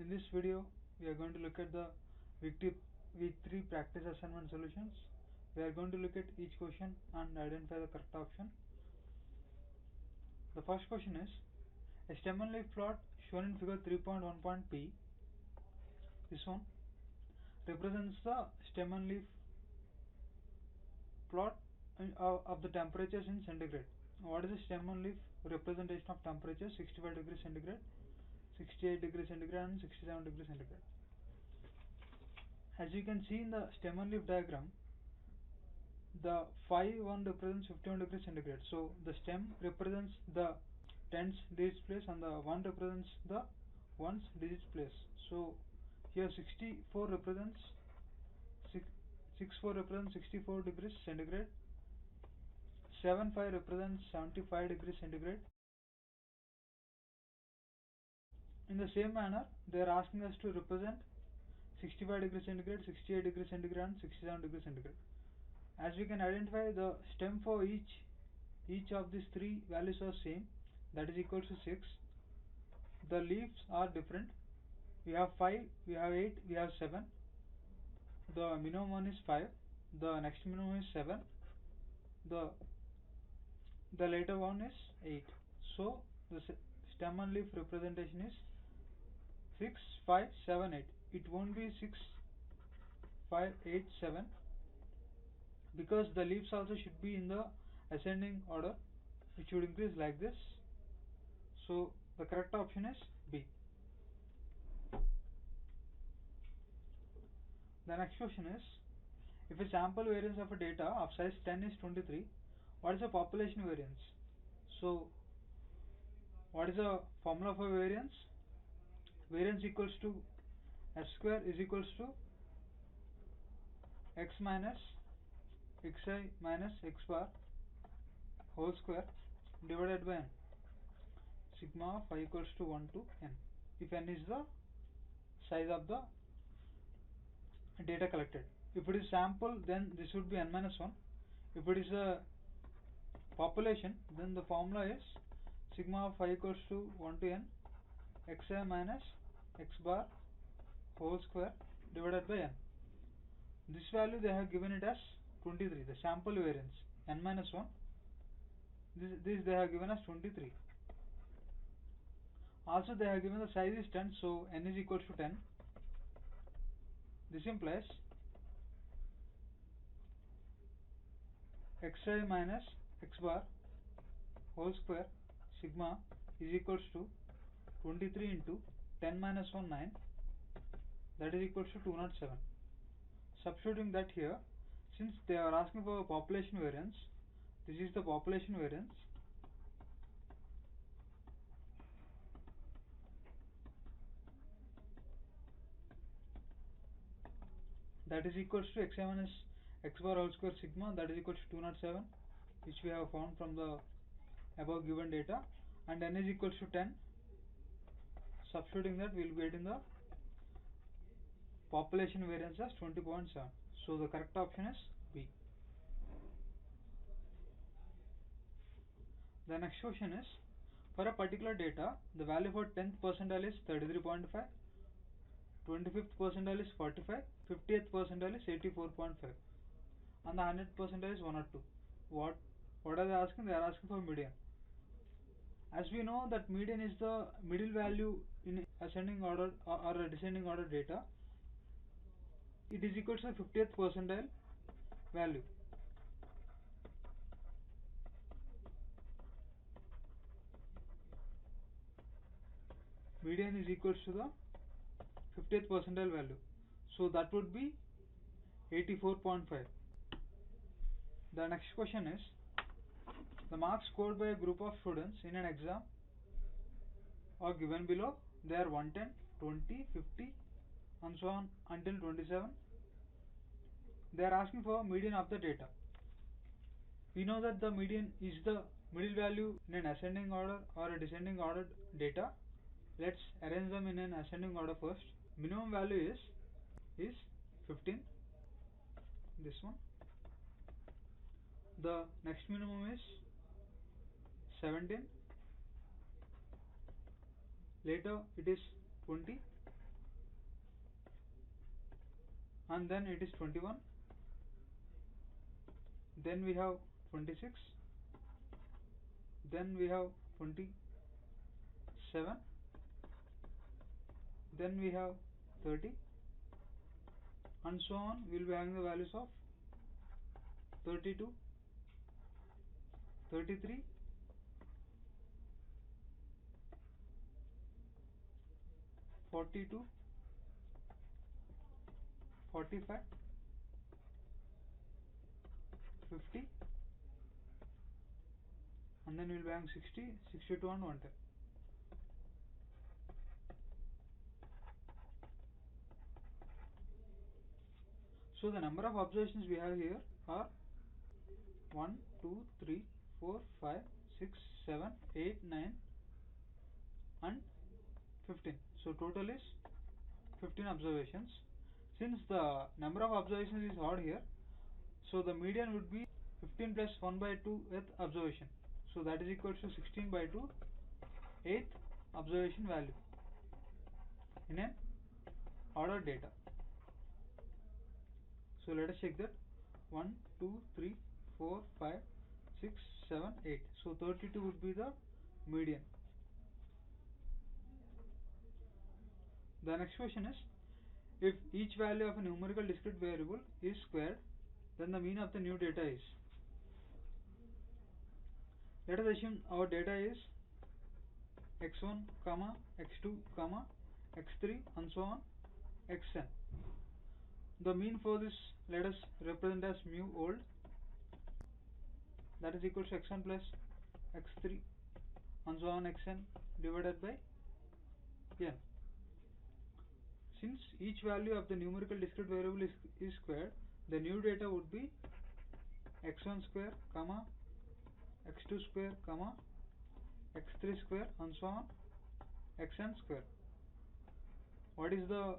In this video, we are going to look at the week 3 practice assignment solutions. We are going to look at each question and identify the correct option. The first question is, a stem and leaf plot shown in figure 3.1.p, this one, represents the stem and leaf plot of the temperatures in centigrade. What is the stem and leaf representation of temperature? 65 degrees centigrade, 68 degrees centigrade and 67 degrees centigrade. As you can see in the stem and leaf diagram, the phi 1 represents 51 degrees centigrade. So the stem represents the tens digits place and the 1 represents the ones digits place. So here 64 represents 64 degrees centigrade, 75 represents 75 degrees centigrade. In the same manner, they are asking us to represent 65 degrees centigrade, 68 degrees centigrade and 67 degrees centigrade. As we can identify, the stem for each of these three values are same, that is equal to 6. The leaves are different. We have 5, we have 8, we have 7. The minimum one is 5. The next minimum is 7. The later one is 8. So the stem and leaf representation is 6, 5, 7, 8. It won't be 6, 5, 8, 7 because the leaves also should be in the ascending order. It should increase like this. So the correct option is B. The next question is, if a sample variance of a data of size 10 is 23, what is the population variance? So what is the formula for variance? Variance equals to S square is equals to x minus xi minus x bar whole square divided by n. Sigma of I equals to 1 to n. If n is the size of the data collected. If it is sample, then this would be n minus 1. If it is a population, then the formula is sigma of I equals to 1 to n xi minus x bar whole square divided by n. This value they have given it as 23, the sample variance, n minus 1. This they have given as 23. Also they have given the size is 10, so n is equals to 10. This implies xi minus x bar whole square sigma is equals to 23 into 10 minus 1 9, that is equals to 207. Substituting that here, since they are asking for population variance, this is the population variance. That is equals to xi minus x bar whole square sigma, that is equals to 207, which we have found from the above given data, and n is equals to 10. Substituting that, we will get in the population variance as 20.7. So the correct option is B. The next question is, for a particular data, the value for 10th percentile is 33.5, 25th percentile is 45, 50th percentile is 84.5, and the 100th percentile is 1 or 2. What are they asking? They are asking for median. As we know that median is the middle value in ascending order or a descending order data. It is equal to the 50th percentile value. Median is equal to the 50th percentile value. So that would be 84.5. The next question is, the marks scored by a group of students in an exam are given below. They are 110, 20, 50 and so on until 27. They are asking for median of the data. We know that the median is the middle value in an ascending order or a descending order data. Let's arrange them in an ascending order first. Minimum value is 15, this one. The next minimum is 17. Later it is 20. and then it is 21, then we have 26, then we have 27, then we have 30, and so on. We will be having the values of 32, 33, 42, 45, 50, and then we will be having 60, 62 and 110. So the number of observations we have here are 1, 2, 3, 4, 5, 6, 7, 8, 9 and 15. So total is 15 observations. Since the number of observations is odd here, so the median would be 15 plus 1 by 2 with observation. So that is equal to 16 by 2 8th observation value in an ordered data. So let us check that 1, 2, 3, 4, 5, 6, 7, 8. So 32 would be the median. The next question is, if each value of a numerical discrete variable is squared, then the mean of the new data is. Let us assume our data is x1, x2, x3 and so on xn. The mean for this, let us represent as mu old, that is equal to x1 plus x3 and so on xn divided by n. Since each value of the numerical discrete variable is squared, the new data would be x1 square, x2 square, x3 square and so on xn square. What is the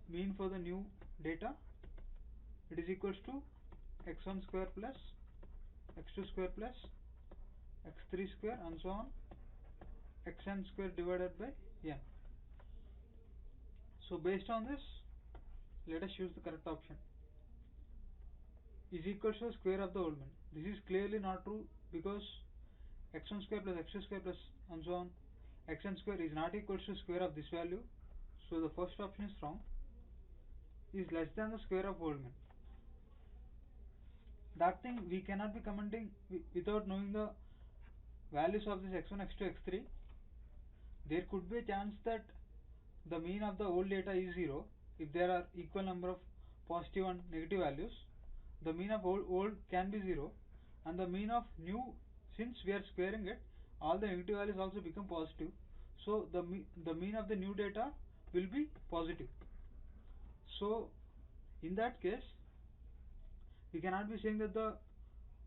mean for the new data? It is equals to x1 square plus x2 square plus x3 square and so on xn square divided by n. So based on this, let us choose the correct option. Is equals to square of the whole mean. This is clearly not true, because x1 square plus x2 square plus and so on xn square is not equal to square of this value. So the first option is wrong. Is less than the square of whole mean. That thing we cannot be commenting without knowing the values of this x1, x2, x3. There could be a chance that the mean of the old data is 0 if there are equal number of positive and negative values. The mean of old can be 0, and the mean of new, since we are squaring it, all the negative values also become positive. So the mean of the new data will be positive. So in that case, we cannot be saying that the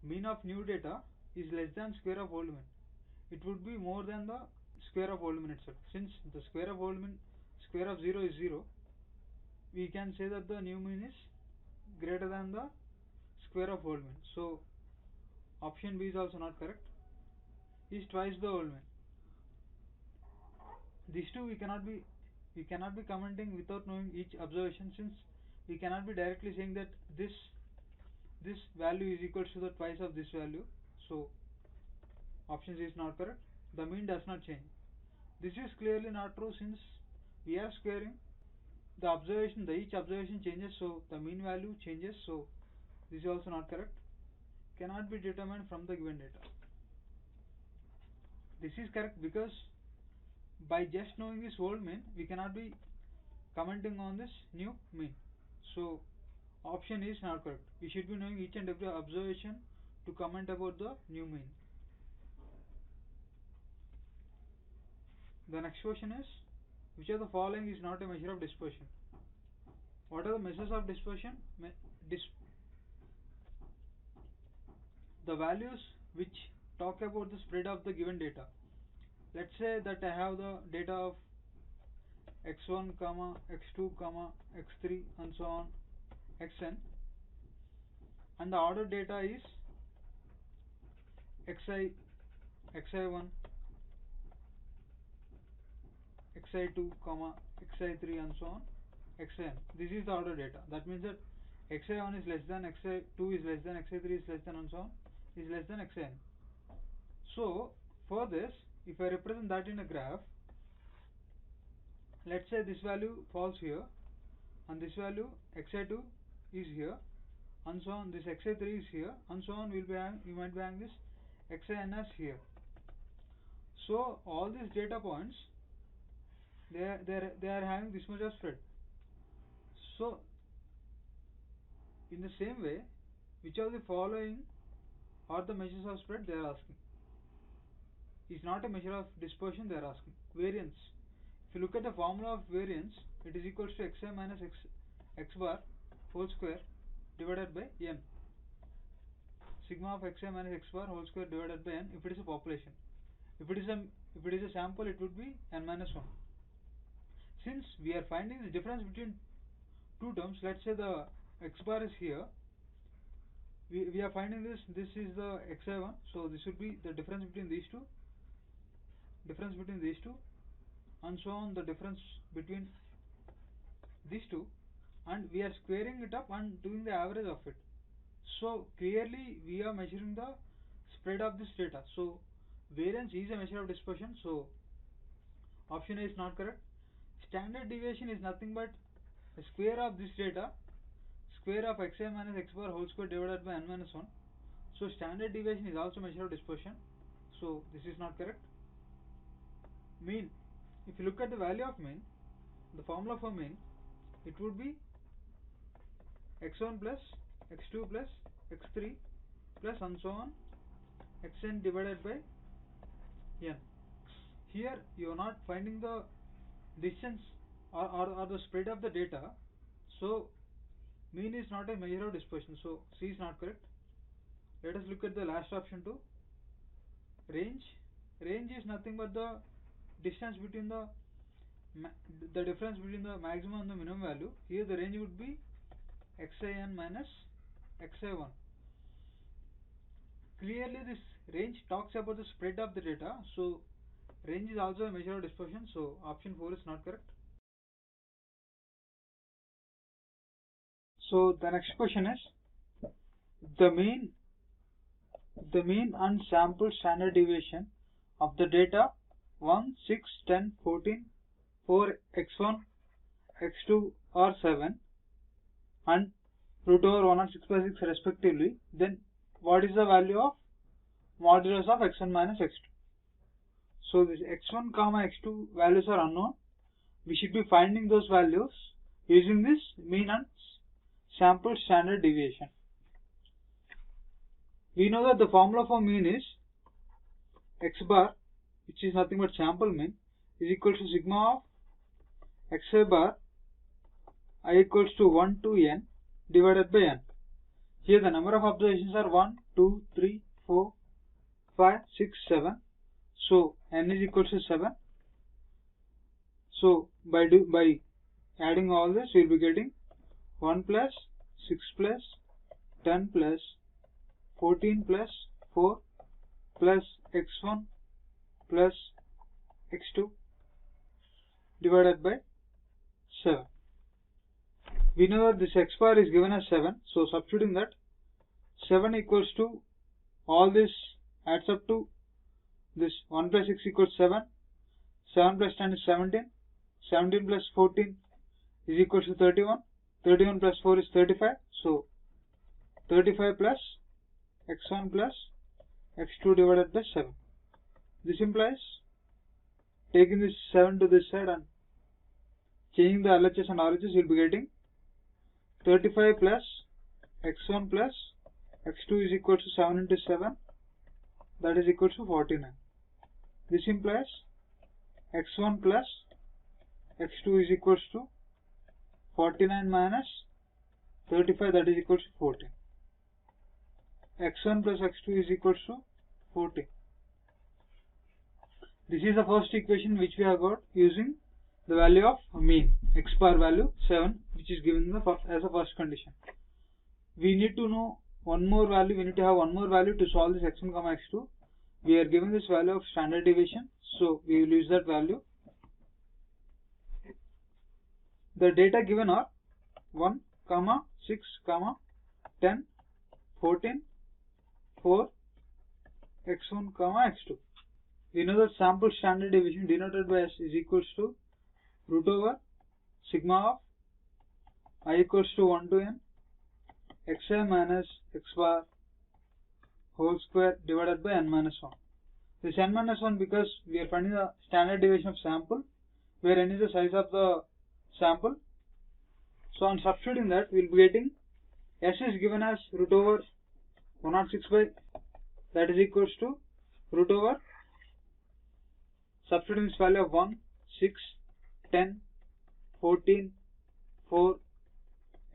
mean of new data is less than square of old mean. It would be more than the square of old mean itself. Since the square of old mean, square of 0 is 0, we can say that the new mean is greater than the square of old mean. So option B is also not correct. Is twice the old mean. These two we cannot be commenting without knowing each observation, since we cannot be directly saying that this value is equal to the twice of this value. So option C is not correct. The mean does not change. This is clearly not true, since we are squaring each observation changes, so the mean value changes. So this is also not correct. Cannot be determined from the given data. This is correct, because by just knowing this old mean, we cannot be commenting on this new mean. So option is not correct. We should be knowing each and every observation to comment about the new mean. The next question is, which of the following is not a measure of dispersion? What are the measures of dispersion? The values which talk about the spread of the given data. Let's say that I have the data of x1, x2, x3 and so on xn, and the ordered data is xi, xi1, xi2, xi3 and so on xn. This is the order data. That means that xi1 is less than xi2 is less than xi3 is less than and so on is less than xn. So for this, if I represent that in a graph, let's say this value falls here and this value xi2 is here and so on, this xi3 is here and so on, you might be having this xin as here. So all these data points, they are having this much of spread. So in the same way, which of the following are the measures of spread, they are asking. Is not a measure of dispersion, they are asking. Variance. If you look at the formula of variance, it is equals to xi minus x bar whole square divided by n. Sigma of xi minus x bar whole square divided by n if it is a population. If it is a sample, it would be n minus 1. Since we are finding the difference between two terms, let's say the x bar is here, we are finding this is the xi1, so this would be the difference between these two, and so on, the difference between these two, and we are squaring it up and doing the average of it. So clearly we are measuring the spread of this data. So variance is a measure of dispersion, so option A is not correct. Standard deviation is nothing but the square of this data, square of xi minus x bar whole square divided by n minus 1. So standard deviation is also a measure of dispersion, so this is not correct. Mean, if you look at the value of mean, the formula for mean, it would be x1 plus x2 plus x3 plus and so on xn divided by n. Here you are not finding the distance or the spread of the data, so mean is not a measure of dispersion, so C is not correct. Let us look at the last option too. Range. Range is nothing but the distance between the difference between the maximum and the minimum value. Here the range would be xin minus xi1. Clearly this range talks about the spread of the data, so range is also a measure of dispersion, so option 4 is not correct. So the next question is the mean and sample standard deviation of the data 1, 6, 10, 14, 4, x1, x2 or 7 and root over 1 and 6 by 6 respectively, then what is the value of modulus of x1 minus x2? So this x1 comma x2 values are unknown. We should be finding those values using this mean and sample standard deviation. We know that the formula for mean is x bar, which is nothing but sample mean, is equal to sigma of xi bar I equals to 1 to n divided by n. Here the number of observations are 1, 2, 3, 4, 5, 6, 7. So n is equal to 7. So by adding all this, we will be getting 1 plus 6 plus 10 plus 14 plus 4 plus x1 plus x2 divided by 7. We know that this x bar is given as 7, so substituting that, 7 equals to, all this adds up to this 1 plus 6 equals 7, 7 plus 10 is 17, 17 plus 14 is equals to 31, 31 plus 4 is 35, so 35 plus x1 plus x2 divided by 7. This implies taking this 7 to this side and changing the LHS and RHS, you will be getting 35 plus x1 plus x2 is equal to 7 into 7, that is equal to 49. This implies x1 plus x2 is equal to 49 minus 35, that is equal to 14. x1 plus x2 is equal to 14. This is the first equation which we have got using the value of mean, x bar value 7, which is given as a first condition. We need to know one more value, we need to have one more value to solve this x1 comma x2. We are given this value of standard deviation, so we will use that value. The data given are 1, 6, 10, 14, 4, x1, x2. We know that sample standard deviation denoted by S is equals to root over sigma of I equals to 1 to n xi minus x bar whole square divided by n minus 1. This n minus 1 because we are finding the standard deviation of sample where n is the size of the sample. So on substituting that, we will be getting S is given as root over 106 by, that is equals to root over, substituting this value of 1, 6, 10, 14, 4,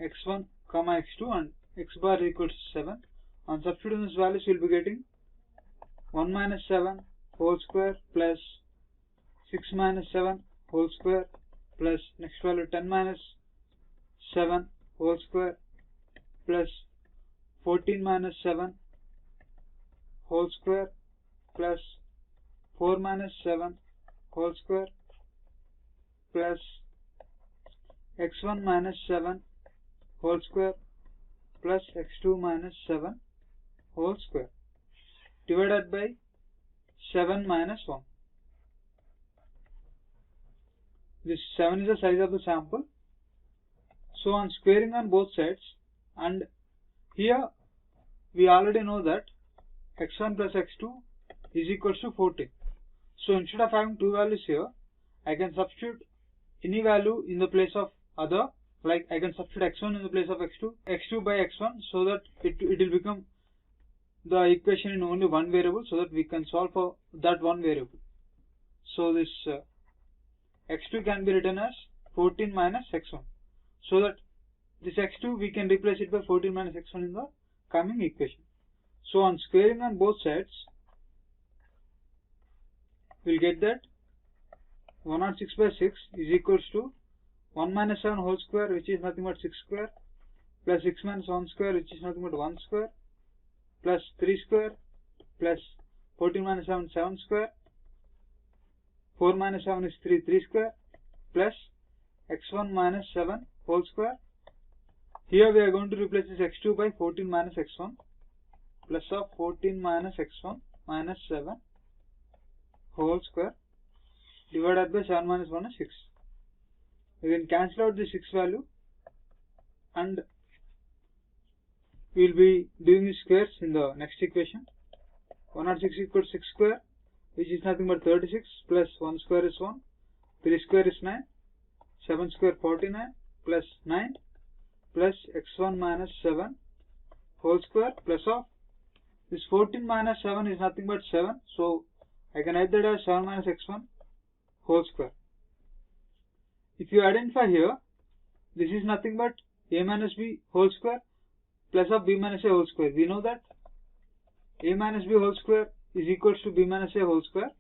x1, x2 and x bar equals to 7. On substituting these values, we will be getting 1 minus 7 whole square plus 6 minus 7 whole square plus next value 10 minus 7 whole square plus 14 minus 7 whole square plus 4 minus 7 whole square plus x1 minus 7 whole square plus x2 minus 7 whole square divided by 7 minus 1. This 7 is the size of the sample. So on squaring on both sides, and here we already know that x1 plus x2 is equals to 14. So instead of having two values here, I can substitute any value in the place of other, like I can substitute x1 in the place of x2, x2 by x1, so that it will become the equation in only one variable, so that we can solve for that one variable. So this x2 can be written as 14 minus x1, so that this x2 we can replace it by 14 minus x1 in the coming equation. So on squaring on both sides, we will get that 106 by 6 is equals to 1 minus 7 whole square, which is nothing but 6 square, plus 6 minus 1 square, which is nothing but 1 square, plus 3 square, plus 14 minus 7, 7 square, 4 minus 7 is 3 square, plus x1 minus 7 whole square. Here we are going to replace this x2 by 14 minus x1, plus of 14 minus x1 minus 7 whole square divided by 7 minus 1 is 6. We can cancel out the 6 value, and we will be doing the squares in the next equation. 106 equals 6 square, which is nothing but 36, plus 1 square is 1, 3 square is 9, 7 square 49, plus 9, plus x1 minus 7 whole square, plus of this 14 minus 7 is nothing but 7, so I can write that as 7 minus x1 whole square. If you identify here, this is nothing but a minus b whole square plus of b minus a whole square. We know that a minus b whole square is equals to b minus a whole square.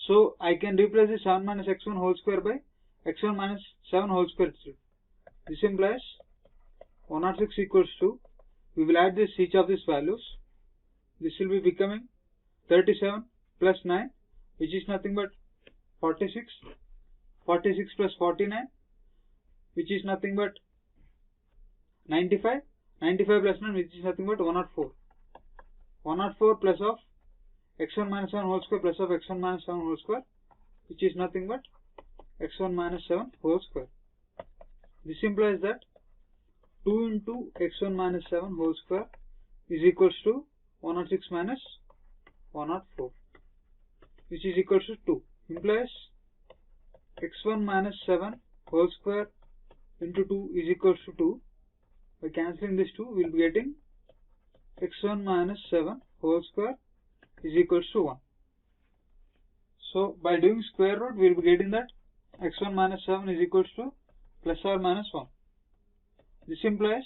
So I can replace the 7 minus x1 whole square by x1 minus 7 whole square itself. This implies 106 equals to, we will add this each of these values. This will be becoming 37 plus 9, which is nothing but 46. 46 plus 49, which is nothing but 95. 95 plus 9, which is nothing but 104. 104 plus of x1 minus 7 whole square plus of x1 minus 7 whole square, which is nothing but x1 minus 7 whole square. This implies that 2 into x1 minus 7 whole square is equals to 106 minus 104, which is equals to 2. Implies x1 minus 7 whole square into 2 is equals to 2. By cancelling this 2, we will be getting x1 minus 7 whole square is equals to 1. So by doing square root, we will be getting that x1 minus 7 is equals to plus or minus 1. This implies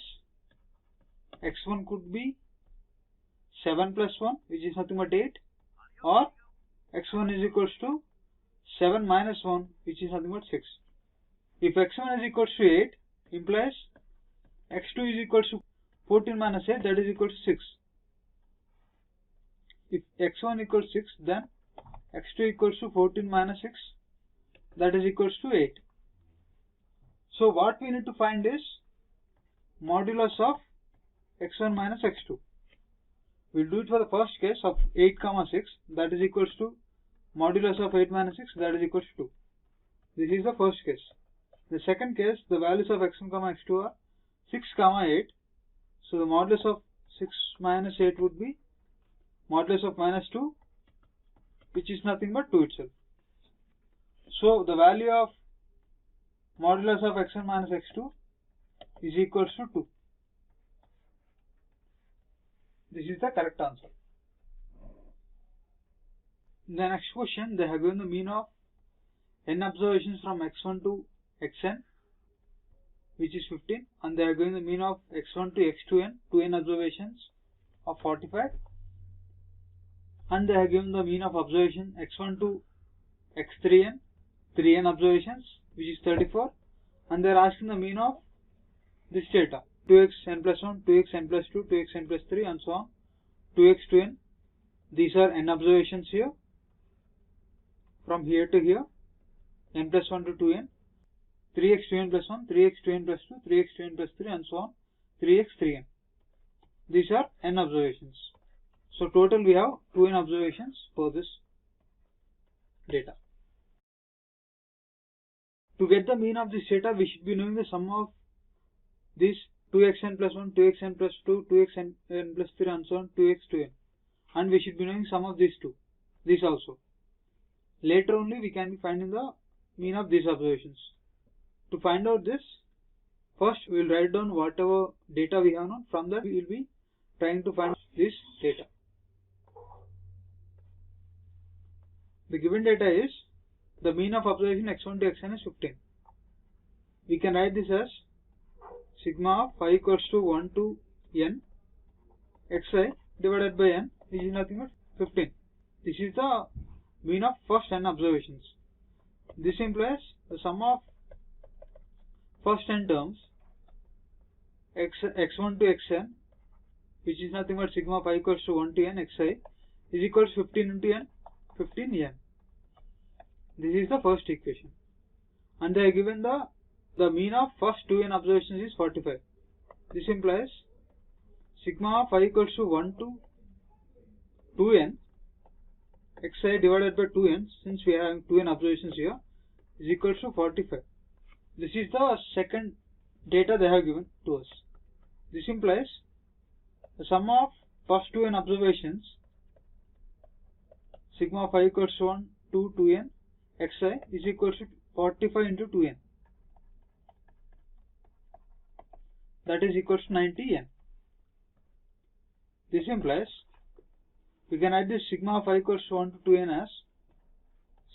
x1 could be 7 plus 1, which is nothing but 8, or x1 is equals to 7 minus 1, which is nothing but 6. If x1 is equals to 8, implies x2 is equals to 14 minus 8, that is equals to 6. If x1 equals 6, then x2 equals to 14 minus 6, that is equals to 8. So what we need to find is modulus of x1 minus x2. We'll do it for the first case of 8, 6, that is equals to modulus of 8 minus 6, that is equals to 2. This is the first case. The second case, the values of x1, x2 are 6, 8. So the modulus of 6 minus 8 would be modulus of minus 2, which is nothing but 2 itself. So the value of modulus of x1 minus x2 is equals to 2. This is the correct answer. In the next question, they have given the mean of n observations from x1 to xn, which is 15, and they are given the mean of x1 to x2n, 2n observations of 45, and they have given the mean of observation x1 to x3n, 3n observations, which is 34, and they are asking the mean of this data, 2xn plus 1, 2xn plus 2, 2xn plus 3, and so on, 2x to n. These are n observations here, from here to here, n plus 1 to 2n, 3x to n plus 1, 3x to n plus 2, 3x to n plus 3, and so on, 3x, 3n. These are n observations. So total we have 2n observations for this data. To get the mean of this data, we should be knowing the sum of these 2xn plus 1, 2xn plus 2, 2xn plus 3, and so on, 2x to n. And we should be knowing sum of these two, these also. Later only we can be finding the mean of these observations. To find out this, first we will write down whatever data we have known. From that we will be trying to find this data. The given data is the mean of observation x1 to xn is 15. We can write this as sigma of phi equals to 1 to n xi divided by n, which is nothing but 15. This is the mean of first n observations. This implies the sum of first n terms x1 to xn, which is nothing but sigma phi equals to 1 to n xi, is equals to 15 into n, 15n. This is the first equation. And they are given the mean of first 2n observations is 45. This implies sigma phi equals to 1 to 2n xi divided by 2n, since we are having 2n observations here, is equals to 45. This is the second data they have given to us. This implies the sum of first 2n observations, sigma phi equals to 1 to 2n xi, is equals to 45 into 2n. That is equals to 90n. This implies we can write this sigma phi equals to 1 to 2n as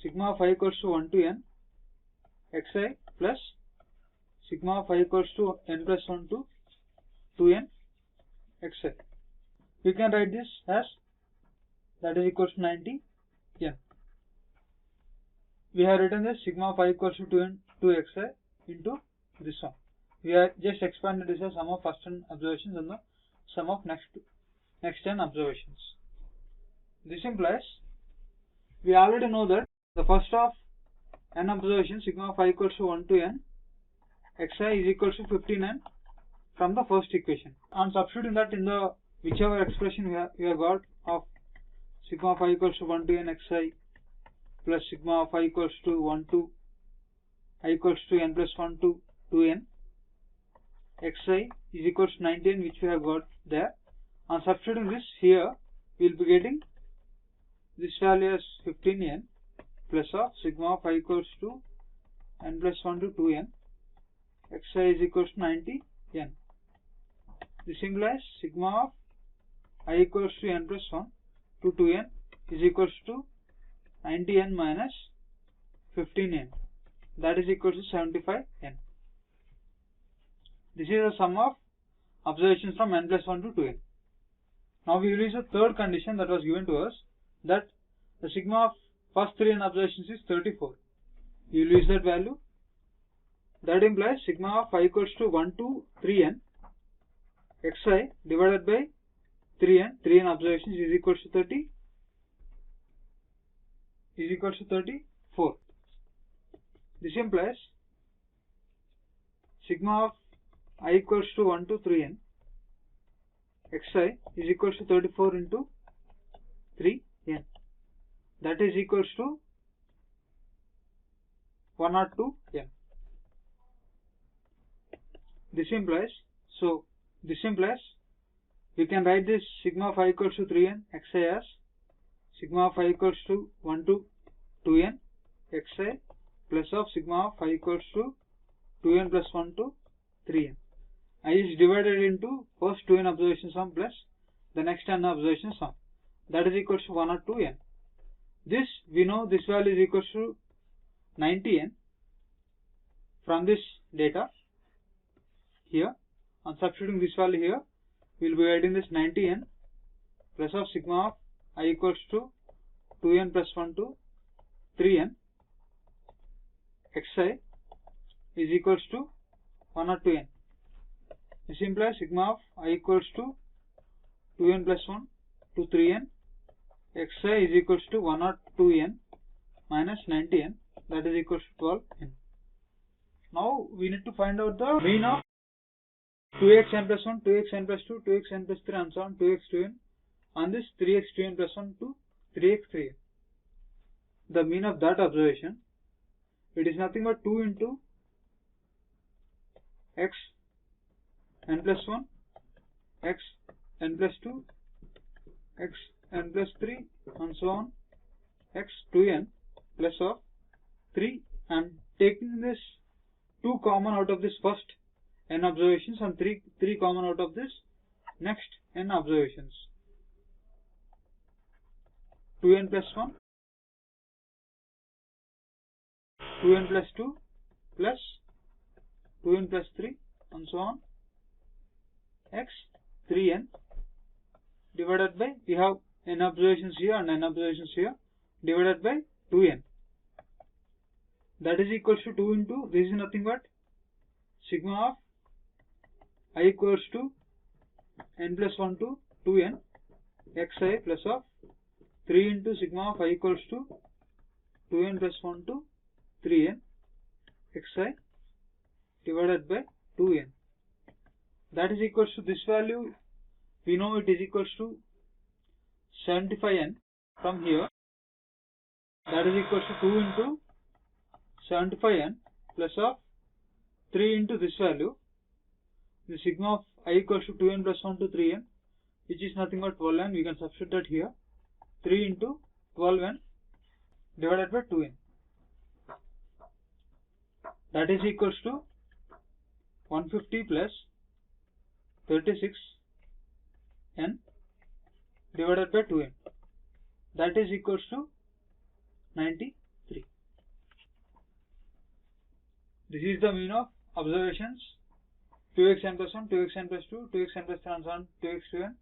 sigma phi equals to 1 to n xi plus sigma phi equals to n plus 1 to 2n xi. We can write this as that is equals to 90n. We have written this sigma phi equals to 2n to xi into this one. We have just expanded this as sum of first n observations and the sum of next 10 observations. This implies we already know that the first of n observations, sigma phi equals to 1 to n xi is equals to 15n from the first equation. On substituting that in the whichever expression we have got of sigma phi equals to 1 to n xi plus sigma phi equals to 1 to I equals to n plus 1 to 2n xi is equals to 19, which we have got there. On substituting this here, we will be getting this value as 15n plus of sigma phi equals to n plus 1 to 2n xi is equals to 90n. This implies sigma of I equals to n plus 1 to 2n is equals to 90n minus 15n, that is equals to 75n. This is the sum of observations from n plus 1 to 2n. Now we will use the third condition that was given to us, that the sigma of first 3n observations is 34. We will use that value. That implies sigma of phi equals to 1 to 3n xi divided by 3n observations is equals to 30 is equals to 34. This implies sigma of I equals to 1 to 3n, xi is equals to 34 into 3n, that is equals to 102n. This implies we can write this sigma of I equals to 3n xi as sigma of I equals to 1 to 2n xi plus of sigma of I equals to 2n plus 1 to 3n. I is divided into first 2n observation sum plus the next n observation sum, that is equals to 102n. This we know this value is equals to 90n from this data here. On substituting this value here, we will be writing this 90n plus of sigma of I equals to 2n plus 1 to 3n xi is equals to 102n. This implies sigma of I equals to 2n plus 1 to 3n xi is equals to 102n minus 90n, that is equals to 12n. Now we need to find out the mean of 2xn plus 1, 2xn plus 2, 2xn plus 3 and so on, 2x2n on this 3x2n plus 1 to 3x3n. The mean of that observation, it is nothing but 2 into x n plus 1, x n plus 2, x n plus 3 and so on, x 2n plus of 3, and taking this 2 common out of this first n observations and 3 common out of this next n observations. 2n plus 1, 2n plus 2 plus 2n plus 3 and so on, x 3n divided by, we have n observations here and n observations here, divided by 2n, that is equals to 2 into, this is nothing but sigma of I equals to n plus 1 to 2n xi plus of 3 into sigma of I equals to 2n plus 1 to 3n xi divided by 2n, that is equals to this value. We know it is equals to 75n from here, that is equals to 2 into 75n plus of 3 into this value, the sigma of I equals to 2n plus 1 to 3n, which is nothing but 12n. We can substitute that here, 3 into 12n divided by 2n, that is equals to 150 plus 36n divided by 2n, that is equals to 93. This is the mean of observations 2xn plus 1, 2xn plus 2, 2xn plus 3 and so on, 2x2n,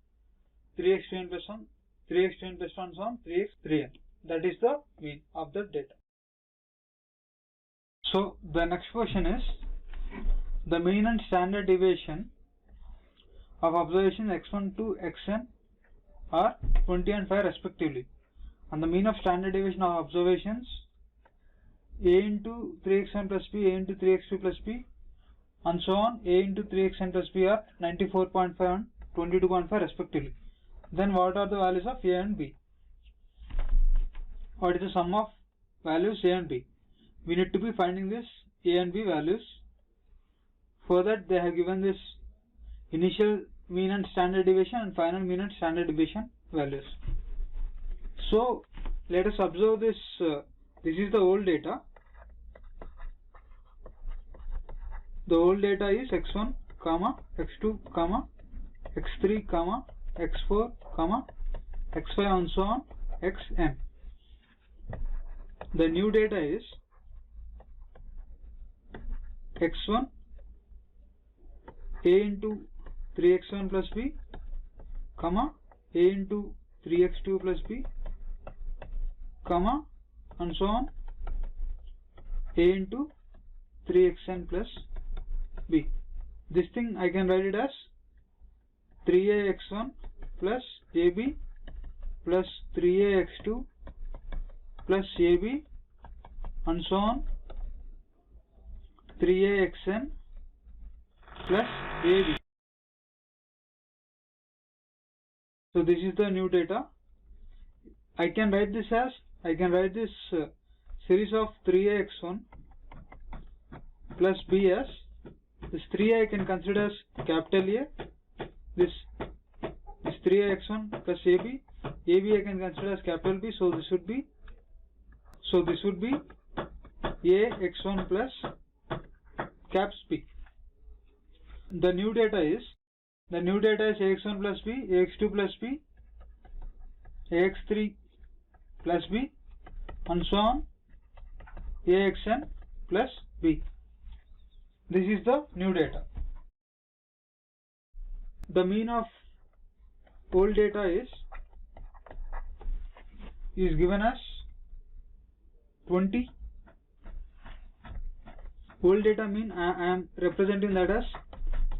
3x2n plus 1, 3x2n plus 1 and so on, 3x3n. That is the mean of the data. So the next question is the mean and standard deviation of observations x1 to xn are 20 and 5 respectively, and the mean of standard deviation of observations a into 3xn plus b, a into 3x2 plus b and so on, a into 3xn plus b are 94.5 and 22.5 respectively. Then what are the values of a and b? What is the sum of values a and b? We need to be finding this a and b values. For that they have given this initial mean and standard deviation and final mean and standard deviation values. So let us observe this. This is the old data. The old data is x1, x2, x3, x4, x5 and so on, xn. The new data is x1 a into 3x1 plus b, a into 3x2 plus b, and so on, a into 3xn plus b. This thing I can write it as 3ax1 plus ab plus 3ax2 plus ab and so on, 3axn plus AB. So this is the new data. I can write this series of 3ax1 plus b as this 3a I can consider as capital A, this 3ax1 plus AB I can consider as capital B, so this would be ax1 plus caps B. The new data is ax1 plus B, ax2 plus B, ax3 plus B, and so on, axn plus B. This is the new data. The mean of old data is given as 20. Old data mean I am representing that as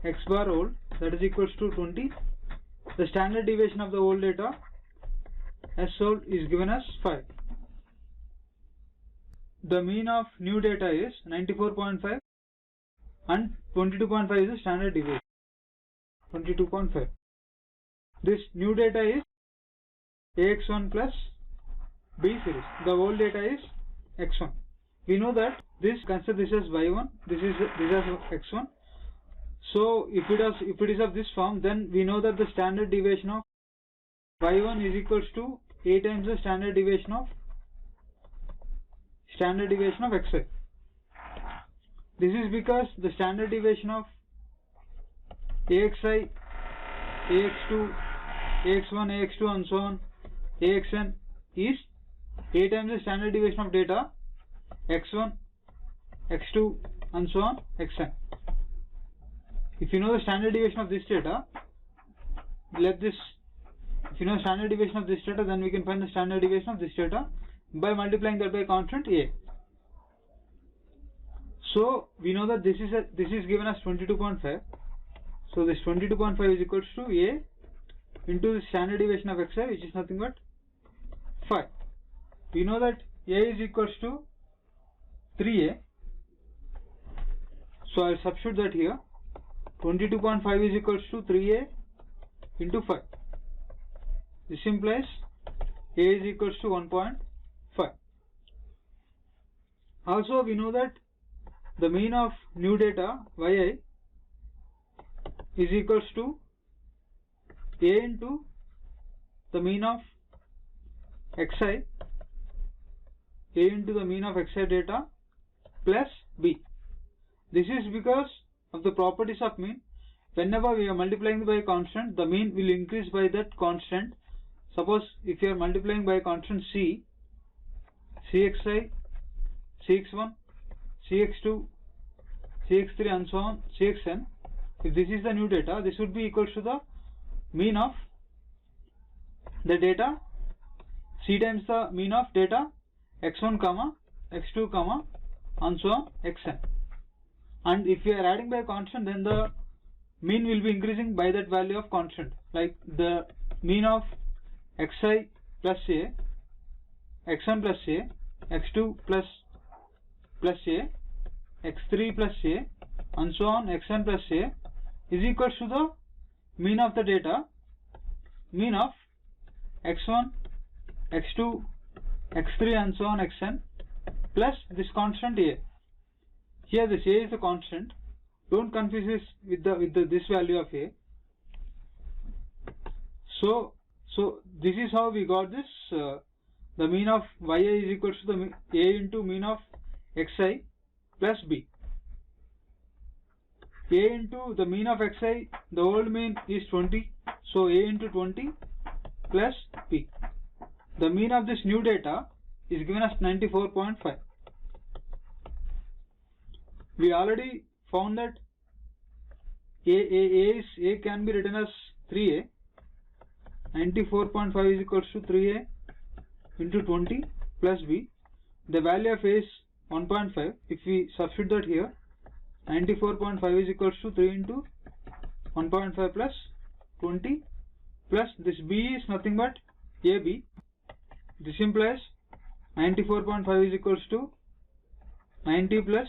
x bar old, that is equals to 20. The standard deviation of the old data S old is given as 5. The mean of new data is 94.5 and 22.5 is the standard deviation. 22.5. This new data is ax1 plus B series. The old data is x1. We know that consider this as y1, this is x1. So if it is of this form, then we know that the standard deviation of y1 is equals to a times the standard deviation of xi. This is because the standard deviation of axi, ax2, ax1, ax2 and so on, axn is a times the standard deviation of data x1, x2 and so on, xn. If you know the standard deviation of this data, if you know standard deviation of this data, then we can find the standard deviation of this data by multiplying that by constant a. So we know that this is given as 22.5. So this 22.5 is equals to a into the standard deviation of xi, which is nothing but 5. We know that a is equals to 3a. So I will substitute that here. 22.5 is equals to 3a into 5. This implies a is equals to 1.5. Also we know that the mean of new data yi is equals to a into the mean of xi, a into the mean of xi data plus b. This is because of the properties of mean. Whenever we are multiplying by a constant, the mean will increase by that constant. Suppose if you are multiplying by a constant c, cxi, cx1, cx2, cx3 and so on, cxn, if this is the new data, this would be equals to the mean of the data c times the mean of data x1, x2, and so on, xn. And if we are adding by a constant, then the mean will be increasing by that value of constant. Like the mean of xi plus a, x1 plus a, x2 plus a, x3 plus a, and so on, xn plus a is equals to the mean of the data, mean of x1, x2, x3 and so on, xn plus this constant a. Here this a is a constant. Don't confuse this with this value of a. So this is how we got this. The mean of yi is equals to the a into mean of xi plus b. A into the mean of xi, the old mean is 20. So a into 20 plus b. The mean of this new data is given as 94.5. We already found that a can be written as 3a. 94.5 is equals to 3a into 20 plus b. The value of a is 1.5. If we substitute that here, 94.5 is equals to 3 into 1.5 plus 20 plus this b is nothing but ab. This implies 94.5 is equals to 90 plus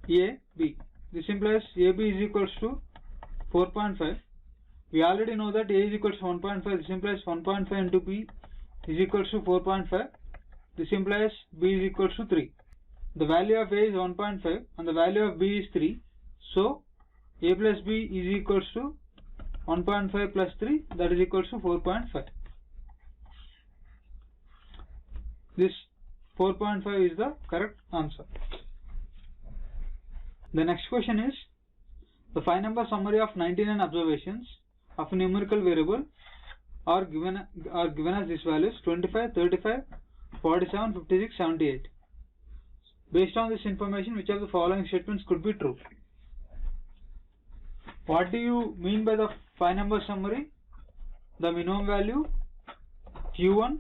ab. this implies AB is equals to 4.5. We already know that A is equals to 1.5. This implies 1.5 into B is equals to 4.5. This implies B is equals to 3. The value of A is 1.5 and the value of B is 3. So A plus B is equals to 1.5 plus 3, that is equals to 4.5. This 4.5 is the correct answer. The next question is the 5-number summary of 99 observations of a numerical variable are given as these values: 25, 35, 47, 56, 78. Based on this information, which of the following statements could be true? What do you mean by the 5-number summary? The minimum value, Q1,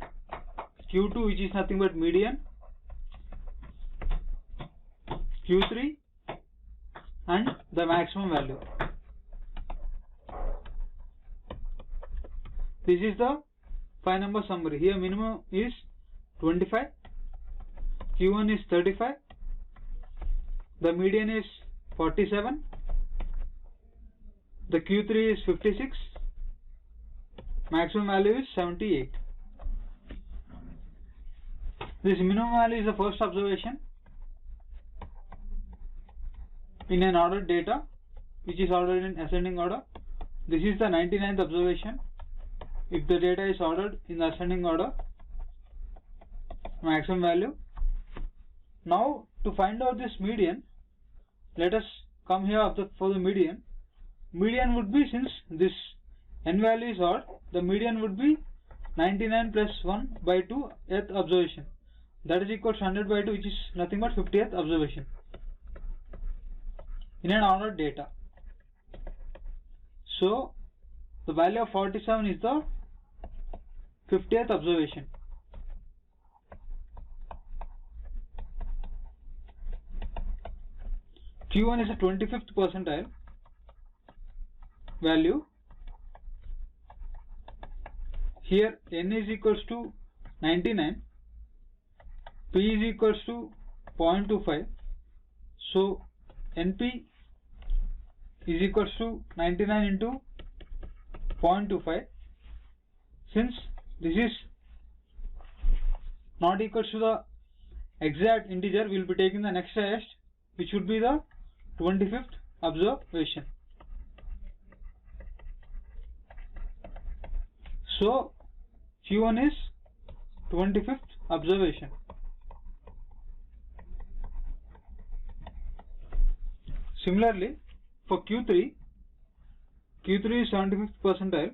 Q2 which is nothing but median, Q3 and the maximum value. This is the 5-number summary. Here minimum is 25, Q1 is 35, the median is 47, the Q3 is 56, maximum value is 78. This minimum value is the first observation in an ordered data which is ordered in ascending order. This is the 99th observation if the data is ordered in the ascending order, maximum value. Now to find out this median, let us come here for the median. Median would be, since this n value is odd, the median would be 99 plus 1 by 2 th observation, that is equal to 100 by 2, which is nothing but 50th observation in an ordered data. So the value of 47 is the 50th observation. Q1 is a 25th percentile value. Here n is equals to 99, P is equals to 0.25. So NP is equals to 99 into 0.25. Since this is not equals to the exact integer, we will be taking the next highest, which would be the 25th observation. So Q1 is 25th observation. Similarly, for Q3 is 75th percentile,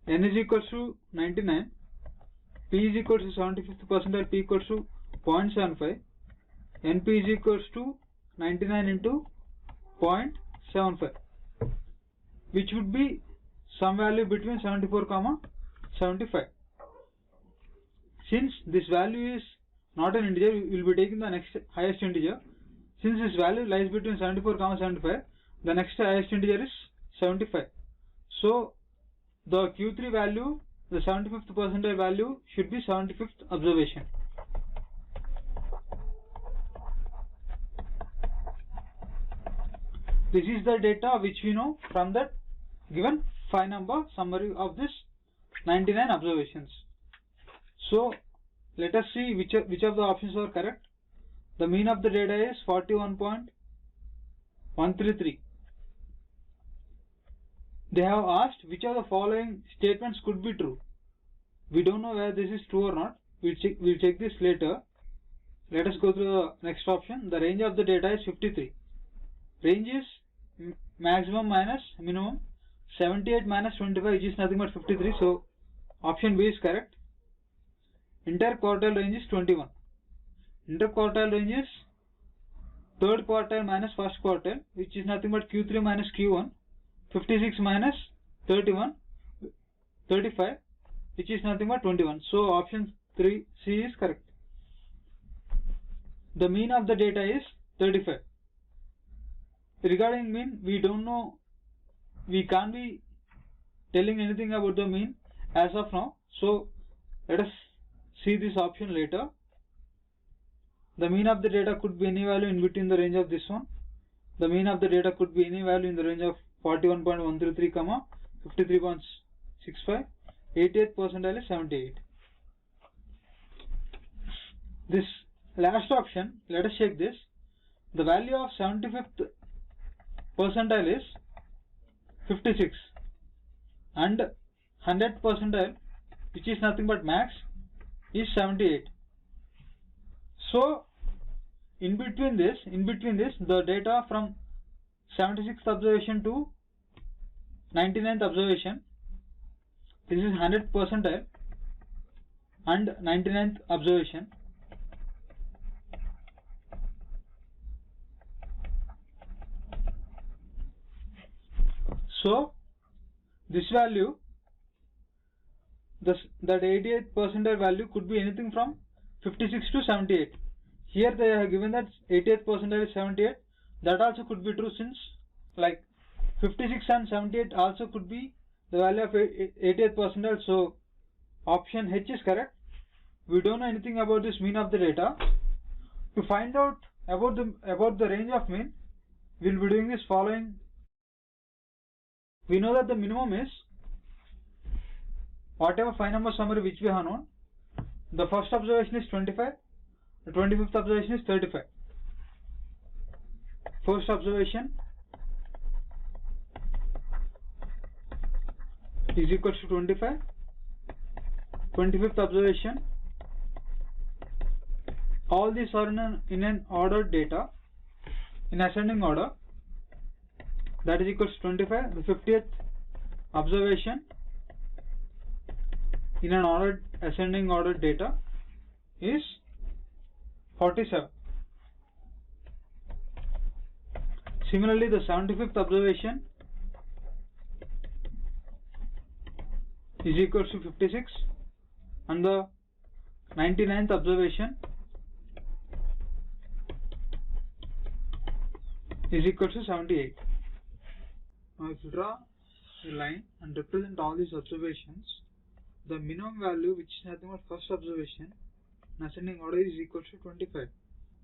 n is equals to 99, P is equals to 75th percentile, P equals to 0.75, NP is equals to 99 into 0.75, which would be some value between 74, 75. Since this value is not an integer, we will be taking the next highest integer. Since this value lies between 74, 75, the next highest integer is 75. So the Q3 value, the 75th percentile value, should be 75th observation. This is the data which we know from that given 5-number summary of this 99 observations. So let us see which of the options are correct. The mean of the data is 41.133. They have asked which of the following statements could be true. We don't know whether this is true or not. We'll check this later. Let us go to the next option. The range of the data is 53. Range is maximum minus minimum. 78 minus 25, which is nothing but 53. So option B is correct. Interquartile range is 21. Interquartile range is third quartile minus first quartile, which is nothing but Q3 minus Q1. 56 minus 35, which is nothing but 21. So option 3 C is correct. The mean of the data is 35. Regarding mean, we don't know, we can't be telling anything about the mean as of now. So let us see this option later. The mean of the data could be any value in between the range of this one. the mean of the data could be any value in the range of 41.133, 53.65, 88th percentile is 78. This last option, let us check this. The value of 75th percentile is 56 and 100th percentile, which is nothing but max, is 78. So in between this the data from 76th observation to 99th observation, this is 100th percentile and 99th observation. So this value, that 88th percentile value could be anything from 56 to 78. Here they have given that 88th percentile is 78. That also could be true, since like 56 and 78 also could be the value of 88th percentile. So option H is correct. We don't know anything about this mean of the data. To find out about the range of mean, we will be doing this following. We know that the minimum is whatever 5 number summary which we have known. The first observation is 25, the 25th observation is 35. First observation is equals to 25, 25th observation. All these are in an ordered data, in ascending order, that is equals to 25. The 50th observation in an ordered ascending order data is 47. Similarly, the 75th observation is equals to 56 and the 99th observation is equal to 78. Now if you draw a line and represent all these observations, the minimum value, which is nothing but first observation in ascending order, is equal to 25.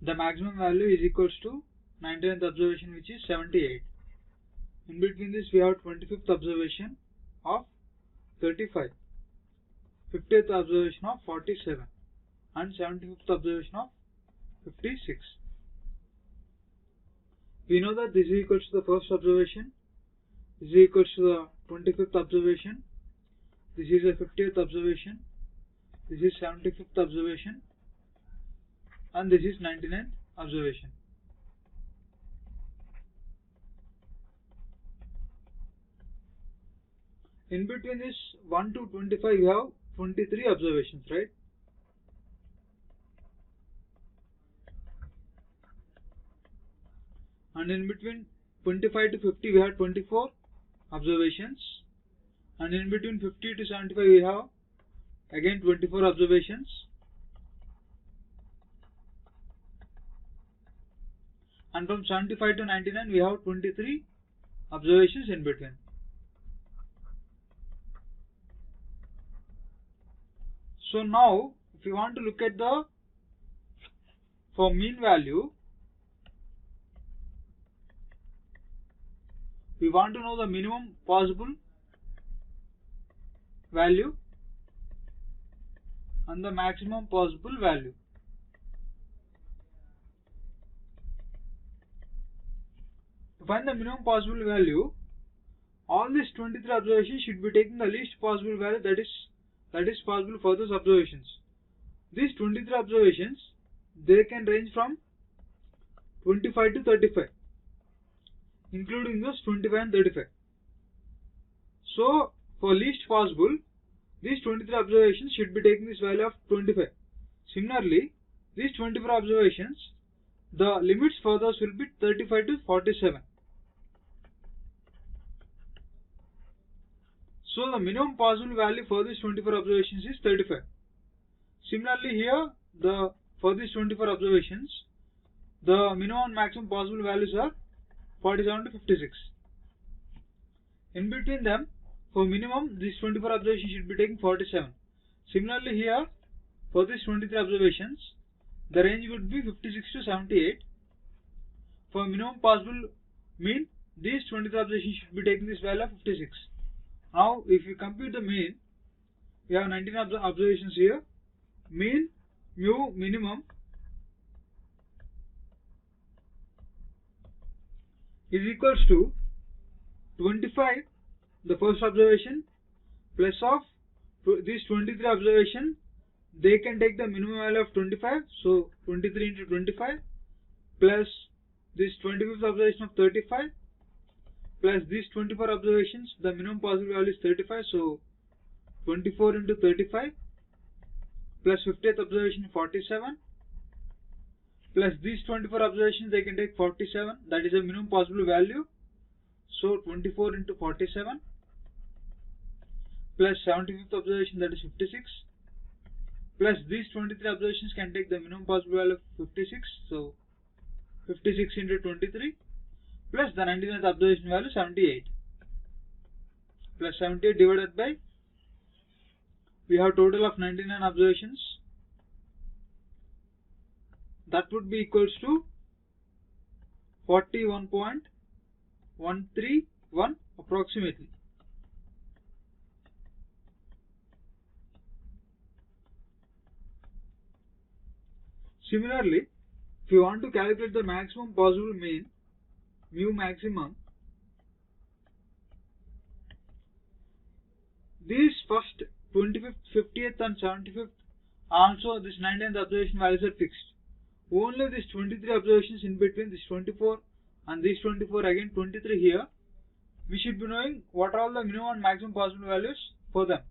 The maximum value is equals to 99th observation, which is 78. In between this we have 25th observation of 35, 50th observation of 47 and 75th observation of 56. We know that this is equals to the first observation, this is equals to the 25th observation, this is the 50th observation, this is 75th observation, and this is 99th observation. In between this 1 to 25 we have 23 observations, right? And in between 25 to 50 we have 24 observations, and in between 50 to 75 we have again 24 observations, and from 75 to 99 we have 23 observations in between. So now if you want to look at the for mean value, we want to know the minimum possible value and the maximum possible value. To find the minimum possible value, all these 23 observations should be taking the least possible value that is possible for those observations. These 23 observations, they can range from 25 to 35, including those 25 and 35. So for least possible, these 23 observations should be taking this value of 25. Similarly, these 24 observations, the limits for those will be 35 to 47. So the minimum possible value for these 24 observations is 35. Similarly here, for these 24 observations, the minimum and maximum possible values are 47 to 56. In between them, for minimum, these 24 observations should be taking 47. Similarly here, for these 23 observations, the range would be 56 to 78. For minimum possible mean these 23 observations should be taking this value of 56. Now if you compute the mean, we have 19 observations here. Mean mu minimum is equals to 25, the first observation, plus of these 23 observation, they can take the minimum value of 25, so 23 into 25, plus this 25th observation of 35, plus these 24 observations, the minimum possible value is 35, so 24 into 35, plus 50th observation 47, plus these 24 observations, they can take 47, that is a minimum possible value, so 24 into 47, plus 75th observation, that is 56, plus these 23 observations can take the minimum possible value of 56, so 56 into 23, plus the 99th observation value 78, plus 78 divided by, we have total of 99 observations, that would be equals to 41.131 approximately. Similarly, if you want to calculate the maximum possible mean, mu maximum, these first 25th, 50th and 75th, also this 99th observation values are fixed. Only these 23 observations in between, this 24 and these 24, again 23 here, we should be knowing what are all the minimum and maximum possible values for them.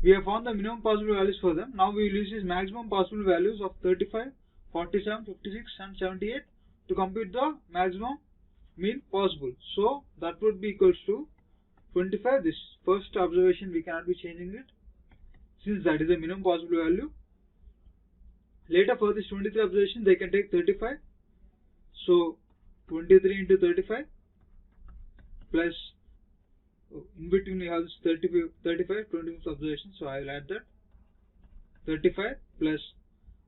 We have found the minimum possible values for them. Now we will use these maximum possible values of 35, 47, 56 and 78 to compute the maximum mean possible. So that would be equals to 25. This first observation we cannot be changing it, since that is the minimum possible value. Later for this 23 observation, they can take 35. So 23 into 35 plus, in between we have this 35, 25th observation, so I will add that 35 plus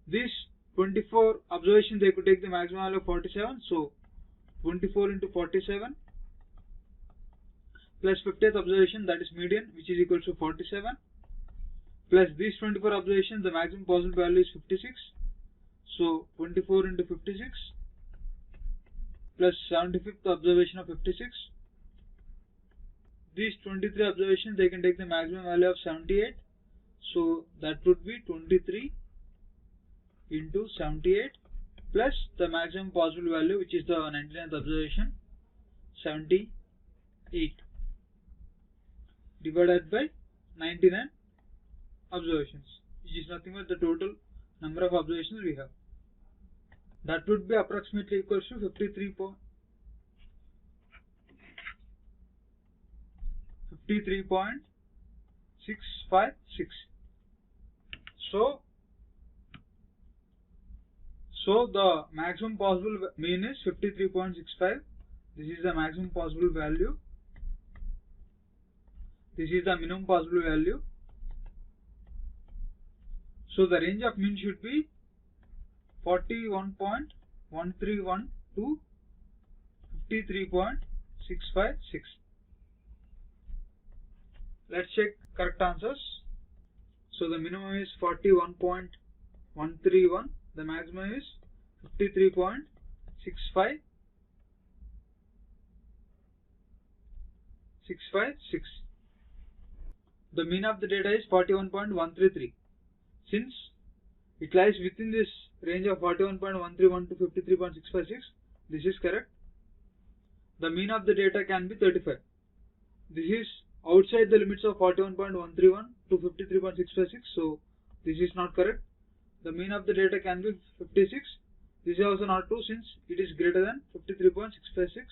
this 24 observation, they could take the maximum value of 47, so 24 into 47 plus 50th observation, that is median, which is equal to 47, plus these 24 observations, the maximum possible value is 56, so 24 into 56 plus 75th observation of 56. These 23 observations, they can take the maximum value of 78, so that would be 23 into 78 plus the maximum possible value, which is the 99th observation, 78, divided by 99 observations, which is nothing but the total number of observations we have. That would be approximately equals to 53.656. So the maximum possible mean is 53.65. This is the maximum possible value. This is the minimum possible value. So the range of mean should be 41.131 to 53.656. Let's check correct answers. So the minimum is 41.131, the maximum is 53.656. The mean of the data is 41.133. Since it lies within this range of 41.131 to 53.656, this is correct. The mean of the data can be 35. This is outside the limits of 41.131 to 53.656, so this is not correct. The mean of the data can be 56. This is also not true, since it is greater than 53.656.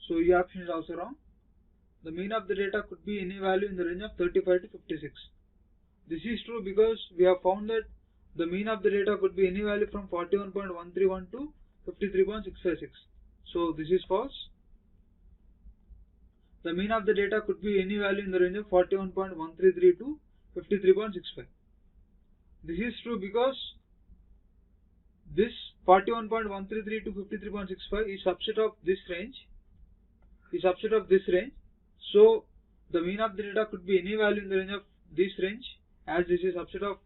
So E option is also wrong. The mean of the data could be any value in the range of 35 to 56. This is true because we have found that the mean of the data could be any value from 41.131 to 53.656. So this is false. The mean of the data could be any value in the range of 41.133 to 53.65. This is true because this 41.133 to 53.65 is subset of this range. So the mean of the data could be any value in the range of this range, as this is subset of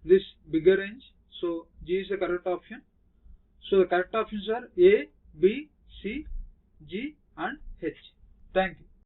this bigger range. So G is the correct option. So the correct options are A, B, C, G and H. Thank you.